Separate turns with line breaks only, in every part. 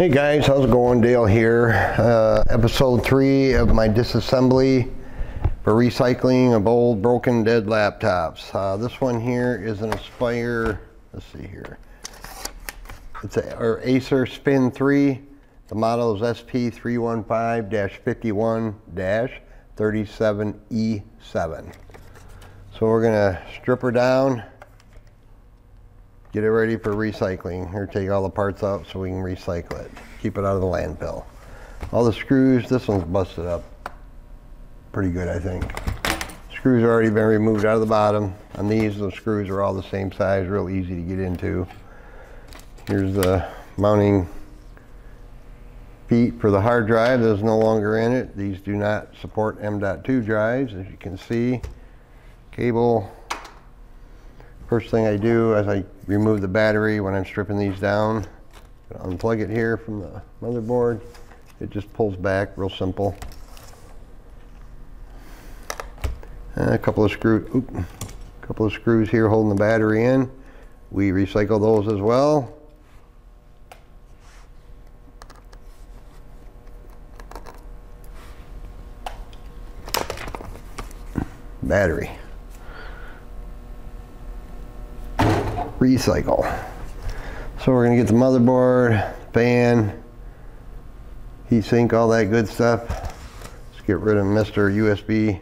Hey guys, how's it going? Dale here. Episode 3 of my disassembly for recycling of old broken dead laptops. This one here is an Aspire, let's see here. It's our Acer Spin 3. The model is sp315-51-37e7. So we're gonna strip her down, get it ready for recycling, or take all the parts out so we can recycle it. Keep it out of the landfill. All the screws, this one's busted up pretty good, I think. Screws have already been removed out of the bottom. On these, the screws are all the same size, real easy to get into. Here's the mounting feet for the hard drive that is no longer in it. These do not support M.2 drives, as you can see. Cable. First thing I do is I remove the battery when I'm stripping these down. Unplug it here from the motherboard. It just pulls back, real simple. And a couple of screws here holding the battery in. We recycle those as well. Battery. Recycle. So we're going to get the motherboard, fan, heatsink, all that good stuff. Let's get rid of Mr. USB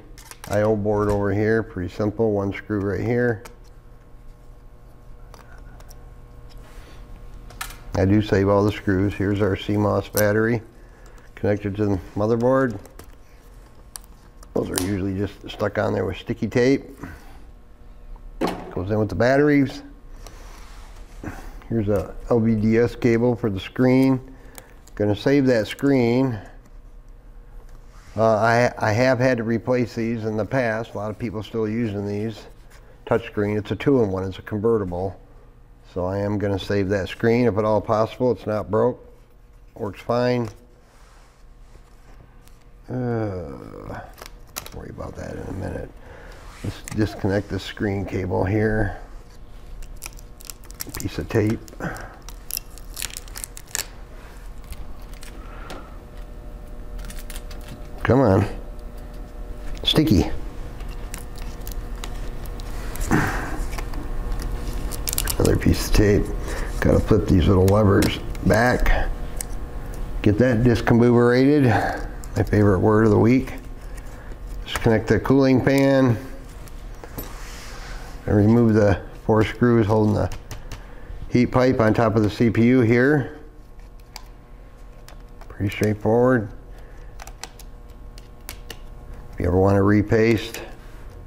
I/O board over here. Pretty simple. One screw right here. I do save all the screws. Here's our CMOS battery connected to the motherboard. Those are usually just stuck on there with sticky tape. Goes in with the batteries. Here's a LVDS cable for the screen. Gonna save that screen. I have had to replace these in the past. A lot of people still using these. Touchscreen, it's a 2-in-1, it's a convertible. So I am gonna save that screen if at all possible. It's not broke, works fine. Worry about that in a minute. Let's disconnect the screen cable here. Piece of tape. Come on. Sticky. Another piece of tape. Gotta flip these little levers back. Get that discombobulated. My favorite word of the week. Disconnect the cooling fan. And remove the 4 screws holding the heat pipe on top of the CPU here. Pretty straightforward. If you ever want to repaste,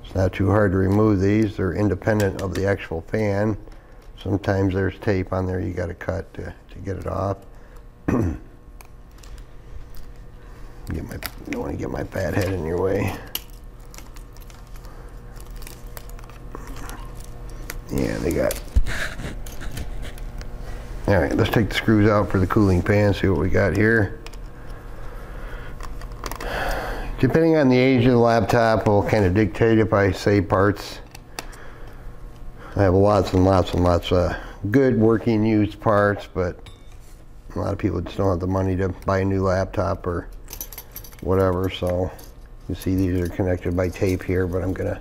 it's not too hard to remove these. They're independent of the actual fan. Sometimes there's tape on there you got to cut to get it off. Don't want to get my fat head in your way. Yeah, they got. All right, let's take the screws out for the cooling fan, see what we got here. Depending on the age of the laptop will kind of dictate if I save parts. I have lots and lots and lots of good working used parts, but a lot of people just don't have the money to buy a new laptop or whatever. So you see these are connected by tape here, but I'm gonna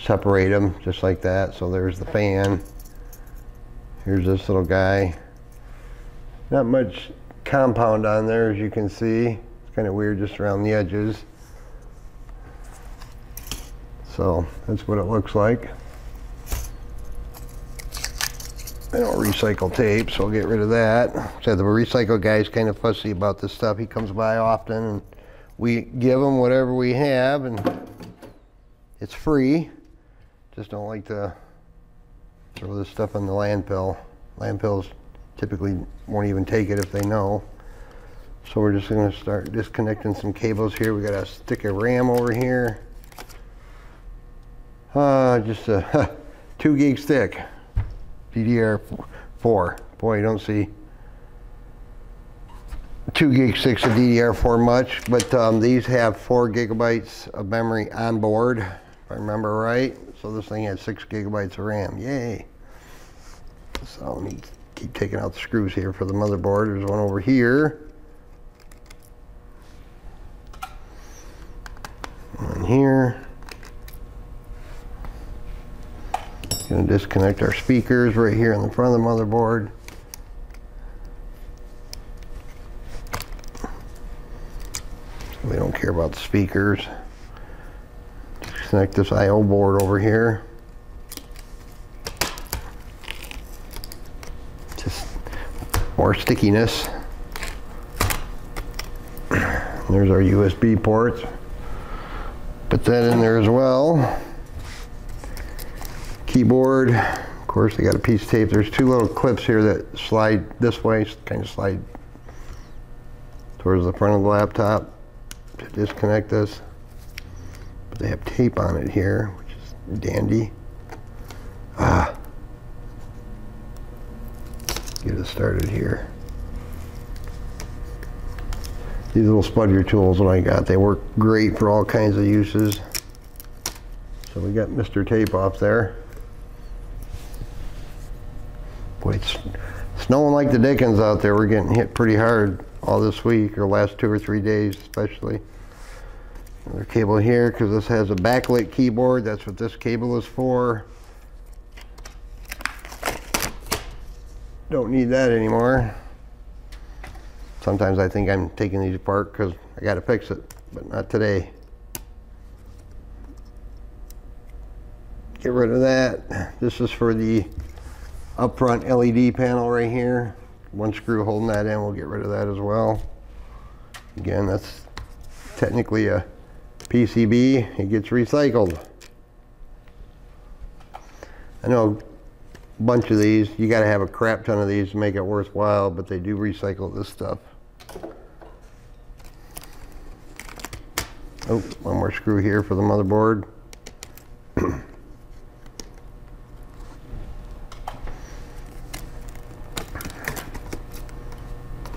separate them just like that. So there's the fan. Here's this little guy. Not much compound on there, as you can see. It's kind of weird just around the edges. So that's what it looks like. I don't recycle tape, so I'll get rid of that. So the recycle guy's kind of fussy about this stuff. He comes by often, and we give him whatever we have, and it's free. Just don't like to throw this stuff in the landfill. Landfills typically won't even take it if they know. So we're just going to start disconnecting some cables here. We got a stick of RAM over here. Just a 2 gig stick. DDR4. Boy, you don't see 2 gig sticks of DDR4 much, but these have 4 gigabytes of memory on board, if I remember right. So this thing has 6 gigabytes of RAM. Yay. So let me keep taking out the screws here for the motherboard. There's one over here. One here. Going to disconnect our speakers right here in the front of the motherboard. We don't care about the speakers. Disconnect this I/O board over here. Just more stickiness. There's our USB ports. Put that in there as well. Keyboard. Of course, they got a piece of tape. There's two little clips here that slide this way, kind of slide towards the front of the laptop to disconnect this. But they have tape on it here, which is dandy. Get it started here. These little spudger tools that I got, they work great for all kinds of uses. So we got Mr. Tape off there. Boy, it's snowing like the dickens out there. We're getting hit pretty hard all this week, or last 2 or 3 days especially. Another cable here, because this has a backlit keyboard. That's what this cable is for. Don't need that anymore. Sometimes I think I'm taking these apart because I got to fix it, but not today. Get rid of that. This is for the up front LED panel right here. One screw holding that in, we'll get rid of that as well. Again, that's technically a PCB. It gets recycled. I know a bunch of these, you got to have a crap ton of these to make it worthwhile, but they do recycle this stuff. Oh, one more screw here for the motherboard.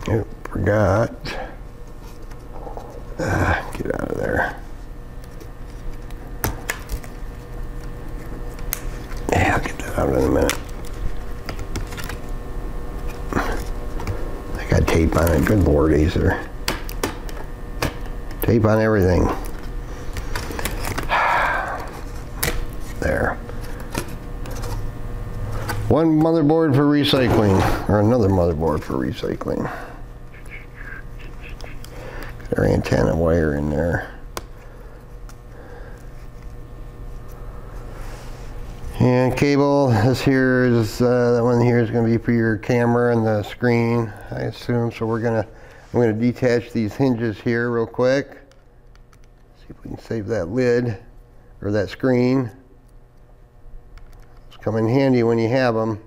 Oh, forgot. Get out of there. Yeah, I'll get that out in a minute. I got tape on it. Good Lord, Acer. Tape on everything. There. One motherboard for recycling, or another motherboard for recycling. Got our antenna wire in there. And cable, this here is, that one here is going to be for your camera and the screen, I assume. So I'm going to detach these hinges here real quick. See if we can save that lid, or that screen. It's come in handy when you have them.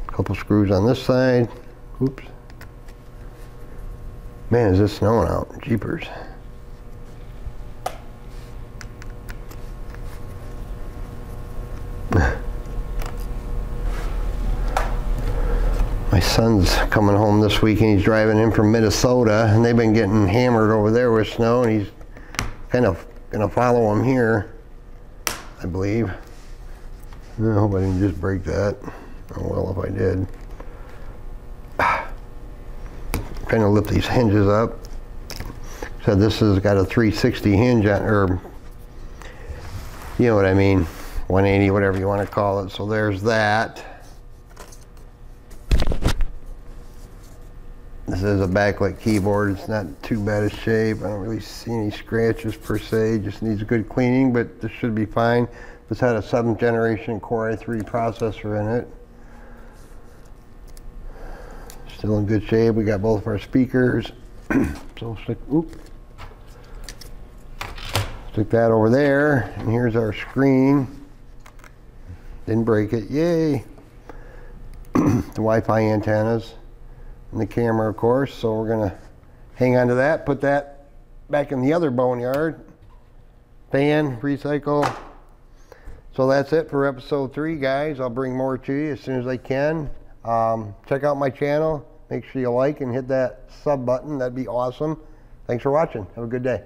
Couple screws on this side. Oops. Man, is this snowing out? Jeepers. My son's coming home this week and he's driving in from Minnesota, and they've been getting hammered over there with snow, and he's kind of gonna follow him here, I believe. I hope I didn't just break that. Oh well, if I did. Trying to lift these hinges up. So this has got a 360 hinge on, or you know what I mean, 180, whatever you want to call it. So there's that. This is a backlit keyboard. It's not too bad a shape. I don't really see any scratches per se. Just needs a good cleaning, but this should be fine. This had a 7th generation Core i3 processor in it. Still in good shape. We got both of our speakers. So stick that over there. And here's our screen. Didn't break it. Yay! The Wi-Fi antennas. And the camera, of course, so we're gonna hang on to that, put that back in the other boneyard. Fan, recycle. So that's it for episode 3, guys. I'll bring more to you as soon as I can. Check out my channel. Make sure you like and hit that sub button. That'd be awesome. Thanks for watching. Have a good day.